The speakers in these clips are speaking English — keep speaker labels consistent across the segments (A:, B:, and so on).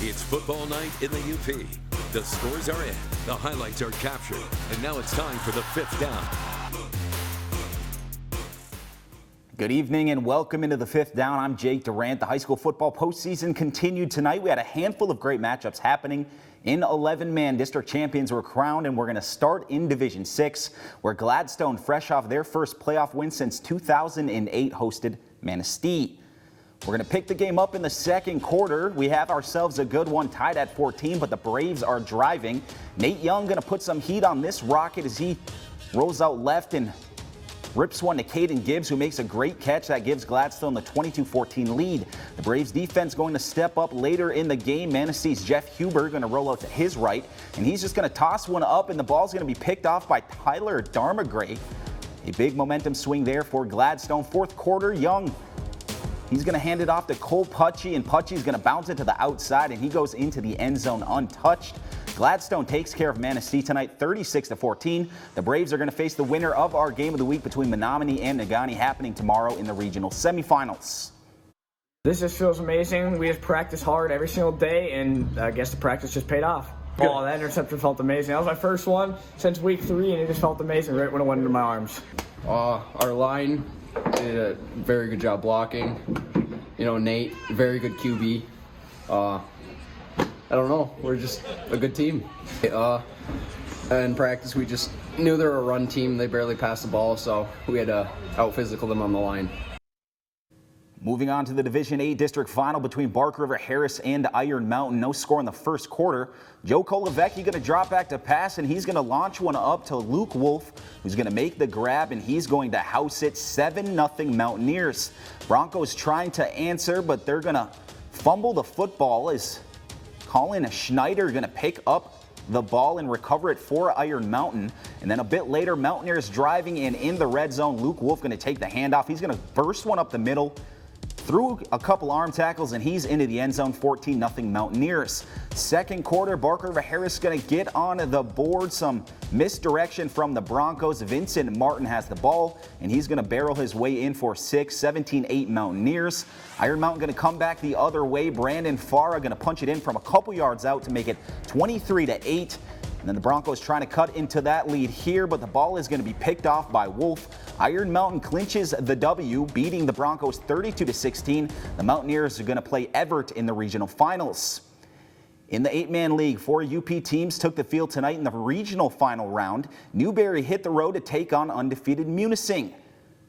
A: It's football night in the UP. The scores are in, the highlights are captured, and now it's time for the fifth down.
B: Good evening and welcome into the fifth down. I'm Jake Durant. The high school football postseason continued tonight. We had a handful of great matchups happening. In 11-man district champions were crowned, and we're going to start in Division 6, where Gladstone, fresh off their first playoff win since 2008, hosted Manistee. We're going to pick the game up in the second quarter. We have ourselves a good one, tied at 14, but the Braves are driving. Nate Young going to put some heat on this rocket as he rolls out left and rips one to Caden Gibbs, who makes a great catch. That gives Gladstone the 22-14 lead. The Braves defense going to step up later in the game. Manistee's Jeff Huber going to roll out to his right, and he's just going to toss one up, and the ball's going to be picked off by Tyler Darmagray. A big momentum swing there for Gladstone. Fourth quarter, Young, he's going to hand it off to Cole Pucci, and Pucci's going to bounce it to the outside, and he goes into the end zone untouched. Gladstone takes care of Manistee tonight, 36-14. The Braves are going to face the winner of our game of the week between Menominee and Negaunee, happening tomorrow in the regional semifinals.
C: This just feels amazing. We just practice hard every single day, and I guess the practice just paid off. Oh, that interception felt amazing. That was my first one since week 3, and it just felt amazing right when it went into my arms.
D: Our line did a very good job blocking. You know, Nate, very good QB. I don't know, we're just a good team. In practice, we just knew they were a run team. They barely passed the ball, so we had to out-physical them on the line.
B: Moving on to the Division 8 district final between Bark River Harris and Iron Mountain. No score in the first quarter. Joe Kolovecki going to drop back to pass, and he's going to launch one up to Luke Wolf, who's going to make the grab, and he's going to house it. 7-0 Mountaineers. Broncos trying to answer, but they're going to fumble the football as Colin Schneider going to pick up the ball and recover it for Iron Mountain. And then a bit later, Mountaineers driving in the red zone. Luke Wolf going to take the handoff. He's going to burst one up the middle, through a couple arm tackles, and he's into the end zone. 14-0 Mountaineers. Second quarter, Bark River Harris going to get on the board. Some misdirection from the Broncos. Vincent Martin has the ball, and he's going to barrel his way in for 6. 17-8 Mountaineers. Iron Mountain going to come back the other way. Brandon Farah going to punch it in from a couple yards out to make it 23-8. And then the Broncos trying to cut into that lead here, but the ball is going to be picked off by Wolf. Iron Mountain clinches the W, beating the Broncos 32-16. The Mountaineers are going to play Everett in the regional finals. In the 8-man league, 4 UP teams took the field tonight in the regional final round. Newberry hit the road to take on undefeated Munising.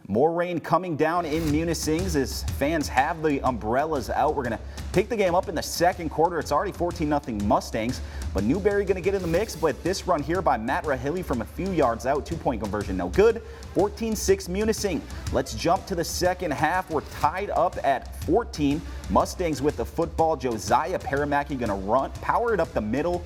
B: More rain coming down in Munising as fans have the umbrellas out. We're going to pick the game up in the second quarter. It's already 14-0 Mustangs, but Newberry going to get in the mix. But this run here by Matt Rahilly from a few yards out, 2-point conversion, no good. 14-6 Munising. Let's jump to the second half. We're tied up at 14. Mustangs with the football. Josiah Paramaki going to run, power it up the middle.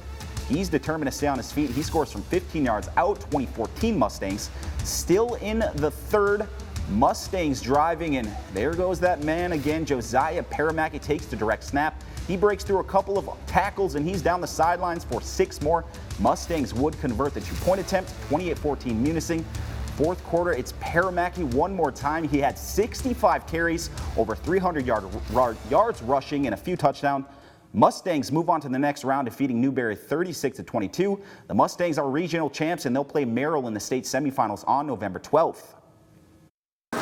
B: He's determined to stay on his feet. He scores from 15 yards out. 2014 Mustangs. Still in the third. Mustangs driving, and there goes that man again. Josiah Paramaki takes the direct snap. He breaks through a couple of tackles, and he's down the sidelines for 6 more. Mustangs would convert the 2-point attempt. 28-14 Munising. Fourth quarter, it's Paramaki one more time. He had 65 carries, over 300 yards rushing, and a few touchdowns. Mustangs move on to the next round, defeating Newberry 36-22. The Mustangs are regional champs, and they'll play Merrill in the state semifinals on November 12th.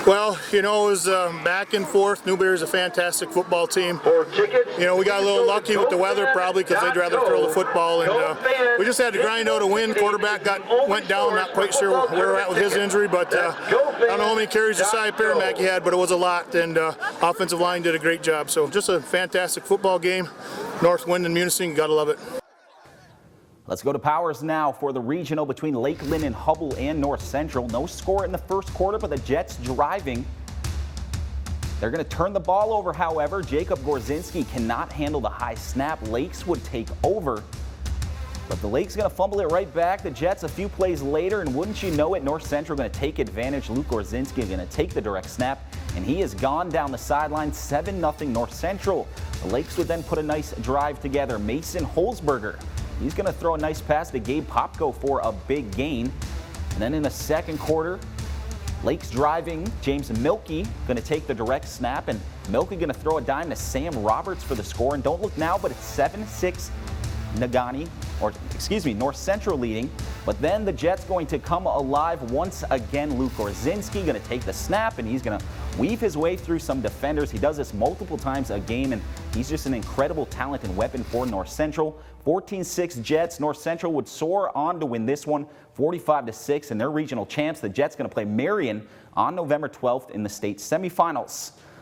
E: Well, you know, it was back and forth. Newberry's a fantastic football team. You know, we got a little lucky with the weather probably because they'd rather throw the football, and we just had to grind out a win. Quarterback went down, not quite sure where we're at with his injury, but I don't know how many carries Josiah Paramaki had, but it was a lot, and offensive line did a great job. So just a fantastic football game. Northwind and Munising, gotta love it.
B: Let's go to Powers now for the regional between Lakeland and Hubble and North Central. No score in the first quarter, but the Jets driving. They're going to turn the ball over, however. Jacob Gorzinski cannot handle the high snap. Lakes would take over, but the Lakes going to fumble it right back. The Jets a few plays later, and wouldn't you know it, North Central going to take advantage. Luke Gorzinski going to take the direct snap, and he is gone down the sideline. 7-0 North Central. The Lakes would then put a nice drive together. Mason Holzberger, he's going to throw a nice pass to Gabe Popko for a big gain. And then in the second quarter, Lake's driving. James Milkey going to take the direct snap, and Milkey going to throw a dime to Sam Roberts for the score. And don't look now, but it's 7-6 North Central leading. But then the Jets going to come alive once again. Luke Orzinski going to take the snap, and he's going to weave his way through some defenders. He does this multiple times a game, and he's just an incredible talent and weapon for North Central. 14-6 Jets. North Central would soar on to win this one 45-6, and they're regional champs. The Jets going to play Marion on November 12th in the state semifinals.